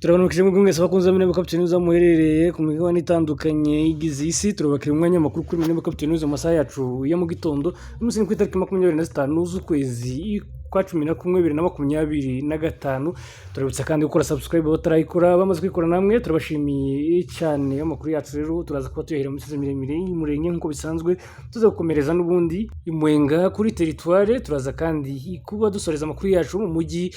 Turabanukije mwebwe mwese bakunze Minembwe Capital News muherereye ku migabane itandukanye igize isi. Turabakira umwanya makuru kuri Minembwe Capital News mu masaha yacu ya mu gitondo. Umunsi ni ku itariki 25 z'ukwezi kwa 11 2025. Turabutsa kandi gukora subscribe batarayikora, bamaze kwikora namwe turabashimiye cyane. Amakuru yacu rero turaza kuba tuyahera mu misozi miremire y'umurenge nk'uko bisanzwe, tuza gukomereza n'ubundi imwenga kuri territoire. Turaza kandi kuba dusoreza amakuru yacu mu mujyi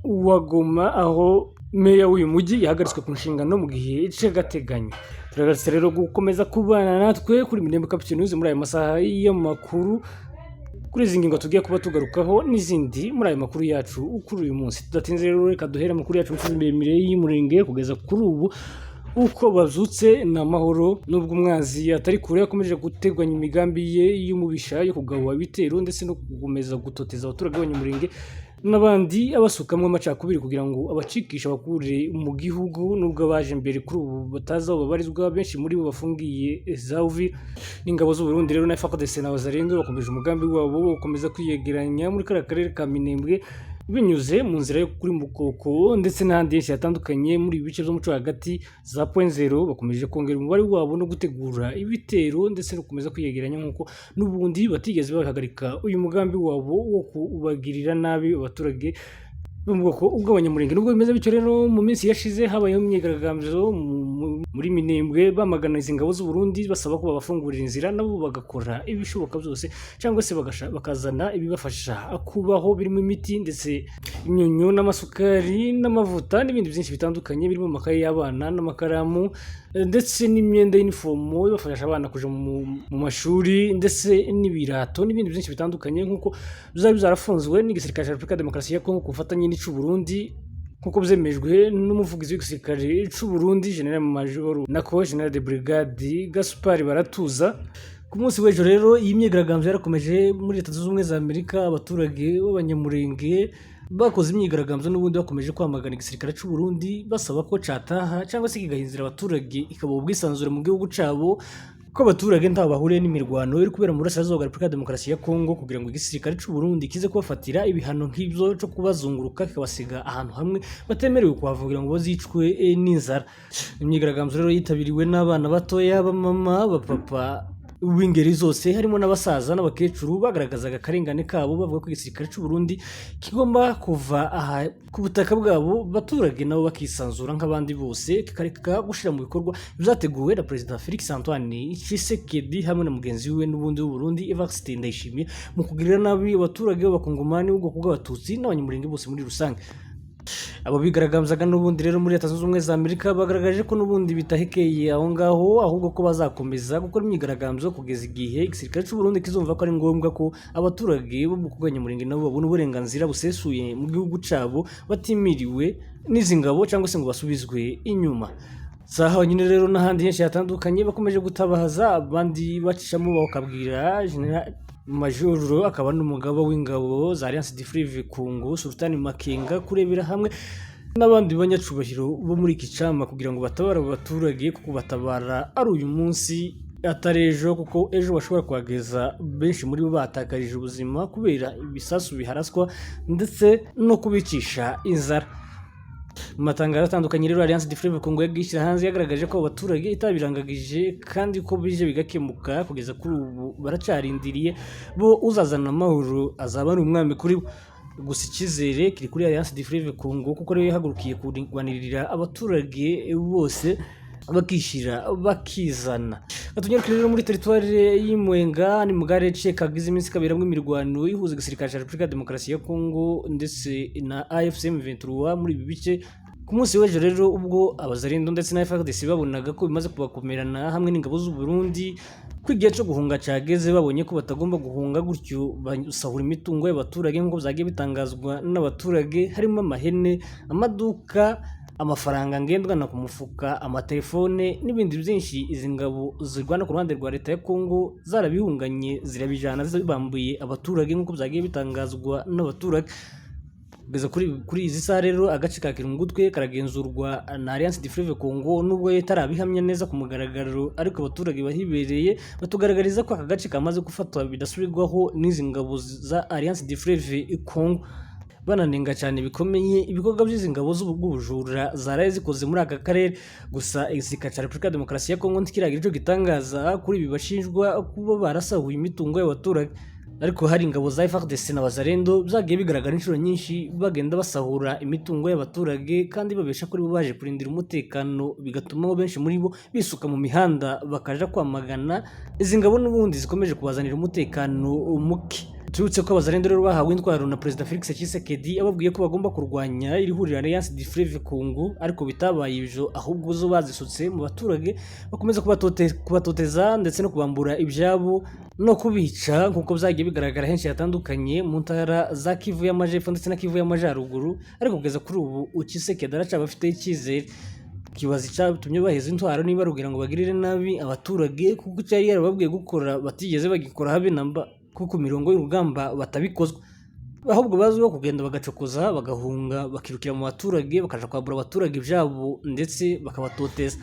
wa Goma, aho meya w'uyu mujyi yahagaritswe ku nshingano mu gihe cy'agateganyo. Turagarutse rero gukomeza kubana natwe kuri Minembwe Capital News muri aya masaha y'amakuru, kuri izi ngingo tugiye kuba tugarukaho n'izindi muri aya makuru yacu kuri uyu munsi. Tudatinze rero reka duhere amakuru yacu mu miremire y'umurenge kugeza kuri ubu. Uko bazutse n'amahoro, nubwo umwanzi atari kure yakomeje guteganya imigambi ye y'umubisha yo kugaba ibitero ndetse no gukomeza gutoteza abaturage b'abanyamurenge n'abandi abasukamwe amacakubiri kugira ngo abacikisha bakure mu gihugu. Nubwo abaje mbere kuri ubu batazi aho babarizwa, benshi muri bo bafungiye za Uvira. N'ingabo z'u Burundi rero na FARDC na Wazalendo bakomeje umugambi wabo wo gukomeza kwiyegeranya muri kariya karere ka Minembwe binyuze mu nzira yo kuri Mukoko ndetse n'ahandi henshi hatandukanye muri ibi bice by'umuco hagati za point zero. Bakomeje kongera umubare wabo no gutegura ibitero ndetse no gukomeza kwiyegeranya nk'uko n'ubundi batigeze bahagarika uyu mugambi wabo wo kubagirira nabi abaturage bo mu bwoko bw'abanyamurenge. Nubwo bimeze bityo rero, mu minsi yashize habayeho imyigaragambyo muri Minembwe bamagana izi ngabo z'u Burundi basaba ko babafungurira inzira nabo bagakora ibishoboka byose, cyangwa se bakazana ibibafasha kubaho birimo imiti ndetse imyunyu n'amasukari n'amavuta n'ibindi byinshi bitandukanye, birimo amakaye y'abana n'amakaramu ndetse n'imyenda y'inifomo ibafasha abana kuja mu mashuri ndetse n'ibirato n'ibindi byinshi bitandukanye, nk'uko bizaba byarafunzwe n'igisirikare cya Repubulika ya Demokarasi ya Kongo ku bufatanye n'ic'u Burundi, nk'uko byemejwe n'umuvugizi w'igisirikare c'u Burundi General Major nako General de Brigade Gaspard Baratuza. Ku munsi w'ejo rero iyi myigaragambyo yarakomeje muri Leta Zunze Ubumwe za Amerika. Abaturage b'abanyamurenge bakoze imyigaragambyo n'ubundi bakomeje kwamagana igisirikare c'u Burundi basaba ko cataha cyangwa se kigahindura abaturage ikabaha ubwisanzure mu gihugu cabo, ko abaturage ntaho bahuriye n'imirwano iri kubera mu burasirazuba bwa Repubulika ya Demokarasi ya Kongo, kugira ngo igisirikare c'u Burundi kize kubafatira ibihano nk'ibyo cyo kubazunguruka kikabasiga ahantu hamwe batemerewe kuhava kugira ngo bazicwe n'inzara. Imyigaragambyo rero yitabiriwe n'abana batoya, b'amama, bapapa b'ingeri zose, harimo n'abasaza n'abakecuru, bagaragazaga akarengane kabo bavuga ko igisirikare c'u Burundi kigomba kuva aha ku butaka bwabo, baturage nabo bakisanzura nk'abandi bose, kikareka gushira mu bikorwa byateguwe na Perezida Felix Antoine Tshisekedi hamwe na mugenzi we n'ubundi w'u Burundi Evariste Ndayishimiye mu kugirira nabi abaturage b'abakongomani b'ubwoko bw'abatutsi n'abanyamurenge bose muri rusange. Abo bigaragambyaga n'ubundi rero muri Leta Zunze Ubumwe za Amerika bagaragaje ko n'ubundi bitahekeye aho ngaho, ahubwo ko bazakomeza gukora imyigaragambyo kugeza igihe igisirikare cy'u Burundi kizumva ko ari ngombwa ko abaturage bo mu bw'abanyamurenge nabo babona uburenganzira busesuye mu gihugu cabo batimiriwe n'izi ngabo cyangwa se ngo basubizwe inyuma. Saha nyine rero n'ahandi henshi hatandukanye bakomeje gutabaza, abandi bacishamo bakabwira General Major akaba n'umugaba w'ingabo za Alliance du Fleuve Congo Sultan Makenga kurebera hamwe n'abandi banyacubahiro bo muri iki cama kugira ngo batabara abaturage, kuko batabara ari uyu munsi atari ejo, kuko ejo bashobora kuhageza benshi muri bo batakarije ubuzima kubera ibisasu biharaswa ndetse no kubicisha inzara. Mu matangazo atandukanye rero Alliance du Fleuve Congo yagishyira hanze yagaragaje ko abaturage itabirangagije kandi ko bije bigakemuka. Kugeza kuri ubu baracarindiriye bo uzazana amahoro azaba ari umwami kuri bo. Gusa icyizere kiri kuri Alliance du Fleuve Congo kuko rero yahagurukiye kurwanirira abaturage bose bakishira bakizana. Atunyaruka rero muri territoire y'Imwenga ni mu gace kagize iminsi kaberamwe imirwano ihuza igisirikare cya Repubulika ya Demokarasi ya Kongo ndetse na AFC M23 muri ibi bice. Ku munsi w'ejo rero ubwo Abazalendo ndetse na FARDC babonaga ko bimaze kubakomerana hamwe n'ingabo z'u Burundi, ko igihe cyo guhunga cyageze, babonye ko batagomba guhunga gutyo basahura imitungo y'abaturage nk'uko byagiye bitangazwa n'abaturage, harimo amahene, amaduka, amafaranga ngendwana ku mufuka, amatelefone n'ibindi byinshi. Izi ngabo zirwana ku ruhande rwa Leta ya Kongo zarabihunganye zirabijana zibambuye abaturage nk'uko byagiye bitangazwa n'abaturage. Kugeza kuri izi saha rero agace ka Kirungutwe karagenzurwa na Alliance du Fleuve Congo, nubwo itarabihamya neza ku mugaragaro, ariko abaturage bahibereye batugaragariza ko aka gace kamaze gufatwa bidasubirwaho n'izi ngabo za Alliance du Fleuve Congo. bananenga cyane bikomeye ibikorwa by'izi ngabo z'ubujura zaraye zikoze muri aka karere. Gusa igisirikare cya Repubulika ya Demokarasi ya Kongo ntikiragira icyo gitangaza kuri ibi bashinjwa kuba barasahuye imitungo y'abaturage, ariko hari ingabo za FARDC na Wazalendo byagiye bigaragara inshuro nyinshi bagenda basahura imitungo y'abaturage kandi babesha kuri bo baje kurindira umutekano, bigatuma benshi muri bo bisuka mu mihanda bakaja kwamagana izi ngabo n'ubundi zikomeje kubazanira umutekano muke. Turutse ko Wazalendo rero bahawe intwaro na Perezida Felix Tshisekedi ababwiye ko bagomba kurwanya iri huriro Alliance du Fleuve Congo, ariko bitabaye ibyo ahubwo zo bazisutse mu baturage bakomeza kubatoteza ndetse no kubambura ibyabo no kubica nkuko byagiye bigaragara henshi hatandukanye mu ntara za Kivu y'Amajepfo ndetse na Kivu y'Amajyaruguru. Ariko kugeza kuri ubu Tshisekedi aracabafite icyizere. Kibazo cyatumye baheza intwaro niba rugira ngo bagirire nabi abaturage kuko cyari yarababwiye gukora batigeze bagikora habe namba, kuko mirongo y'urugamba batabikozwa, ahubwo bazwiho kugenda bagacokoza bagahunga bakirukira mu baturage bakaja kwambura abaturage ibyabo ndetse bakabatoteza.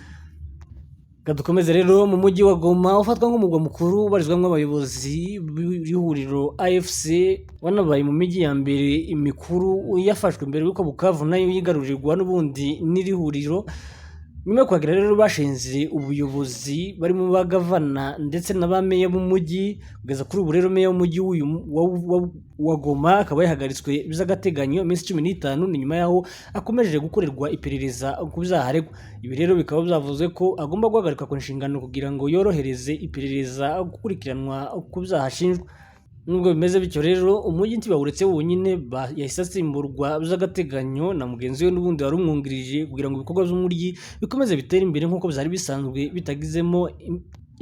Dukomeze rero mu mujyi wa Goma ufatwa nk'umugwa mukuru ubarizwamo abayobozi b'ihuriro AFC wanabaye mu mijyi ya mbere imikuru yafashwe mbere y'uko Bukavu nayo yigarurirwa n'ubundi n'iri huriro. Nyuma yo kuhagera rero bashinze ubuyobozi barimo bagavana ndetse na ba meya b'umujyi. Kugeza kuri ubu rero meya w'umujyi wa Goma akaba yahagaritswe by'agateganyo iminsi 15 ni nyuma yaho akomeje gukorerwa iperereza ku byaha aregwa. Ibi rero bikaba byavuze ko agomba guhagarika ku nshingano kugira ngo yorohereze iperereza gukurikiranwa ku byaha ashinjwa. Nubwo bimeze bityo rero umujyi ntibawuretse wonyine, yahise asimburwa by'agateganyo na mugenzi we n'ubundi wari umwungirije kugira ngo ibikorwa by'umujyi bikomeze bitere imbere nk'uko byari bisanzwe bitagizemo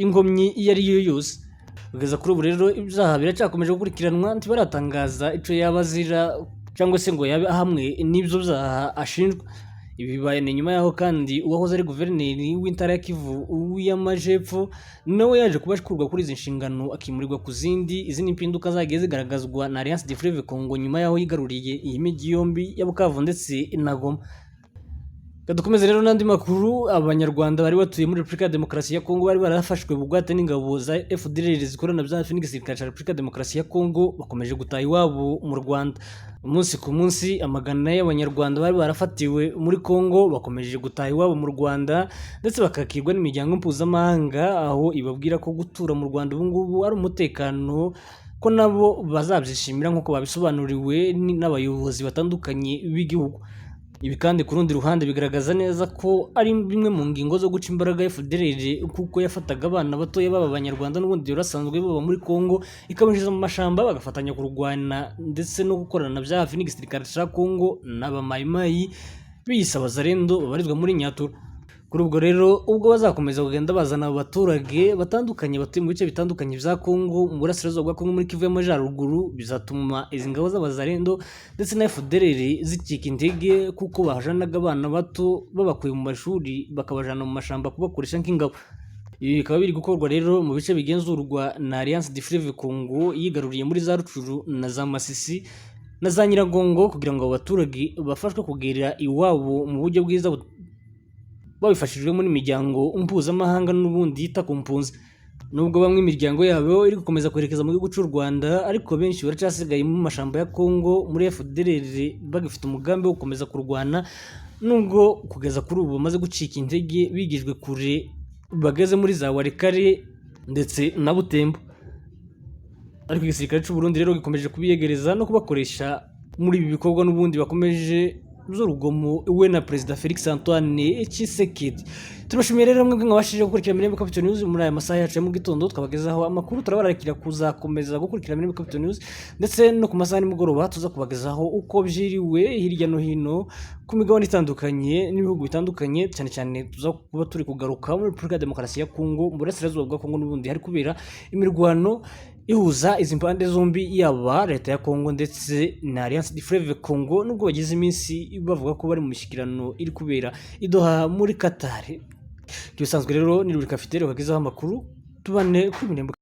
ingomyi iyo ari yo yose. Kugeza kuri ubu rero ibyaha biracyakomeje gukurikiranwa, ntibaratangaza icyo yaba azira cyangwa se ngo yabe ahamwe n'ibyo byaha ashinjwa. Ibi bibaye ni nyuma yaho kandi uwahoze ari guverineri w'intara ya Kivu y'Amajepfo nawe yaje kubashkurwa kuri izi nshingano akimurirwa ku zindi. Izi ni impinduka zagiye zigaragazwa na Alliance du Fleuve Congo nyuma yaho yigaruriye iyi mijyi yombi ya Bukavu ndetse na Goma. Dukomeze rero n'andi makuru. Abanyarwanda bari batuye muri Repubulika ya Demokarasi ya Kongo bari barafashwe bugwate n'ingabo za FDLR zikorana bya n'igisirikare cya Repubulika ya Demokarasi ya Kongo bakomeje gutaha iwabo mu Rwanda. Umunsi ku munsi amagana y'abanyarwanda bari barafatiwe muri Kongo bakomeje gutaha iwabo mu Rwanda ndetse bakakirwa n'imiryango mpuzamahanga, aho ibabwira ko gutura mu Rwanda ubu ngubu ari umutekano, ko nabo bazabyishimira nk'uko babisobanuriwe n'abayobozi batandukanye b'igihugu. Ibi kandi ku rundi ruhande bigaragaza neza ko ari bimwe mu ngingo zo guca imbaraga FDLR kuko yafataga abana batoya baba abanyarwanda n'ubundi barasanzwe baba muri Kongo ikabinjiza mu mashamba bagafatanya kurwana ndetse no gukorana bya hafi n'igisirikare cya Kongo n'abamayimayi biyise Wazalendo babarizwa muri Nyatura. Kuri ubwo rero ubwo bazakomeza kugenda bazana abaturage batandukanye batuye mu bice bitandukanye bya Kongo mu burasirazuba bwa Kongo muri Kivu y'Amajyaruguru, bizatuma izi ngabo z'Abazalendo ndetse na FDLR zicika intege kuko bahajanaga abana bato babakuye mu mashuri bakabajana mu mashamba kubakoresha nk'ingabo. Ibi bikaba biri gukorwa rero mu bice bigenzurwa na Alliance du Fleuve Congo yigaruriye muri za Rucuru na za Masisi na za Nyiragongo kugira ngo abaturage bafashwe kugera iwabo mu buryo bwiza babifashijwemo n'imiryango mpuzamahanga n'ubundi yita ku mpunzi. Nubwo bamwe imiryango yabo iri gukomeza kwerekeza mu gihugu cy'u Rwanda, ariko benshi baracasigaye mu mashamba ya Kongo muri FDLR bagifite umugambi wo gukomeza kurwana, nubwo kugeza kuri ubu bamaze gucika intege bigijwe kure bageze muri za Walikale ndetse na Butembo. Ariko igisirikare cy'u Burundi rero gikomeje kubiyegereza no kubakoresha muri ibi bikorwa n'ubundi bakomeje z'urugomo we na Perezida Felix Antoine Tshisekedi. Turashimiye rero mwebwe mwabashije gukurikira Mirembe Capital News muri aya masaha yacu mu gitondo, twabagezaho amakuru turabarakira kuzakomeza gukurikira Mirembe Capital News ndetse no ku masaha nimugoroba tuza kubagezaho uko byiriwe hirya no hino ku migabane itandukanye n'ibihugu bitandukanye, cyane cyane tuza kuba turi kugaruka muri Repubulika ya Demokarasi ya Kongo mu burasirazuba bwa Kongo n'ubundi hari kubera imirwano ihuza izi mpande zombi, yaba leta ya Kongo ndetse na Alliance du Fleuve Congo, nubwo bagize iminsi bavuga ko bari mu mishyikirano iri kubera i Doha muri Qatar. Bisanzwe rero ni Ruri Kafiteri bagezaho amakuru, tubane kuri Mirembe.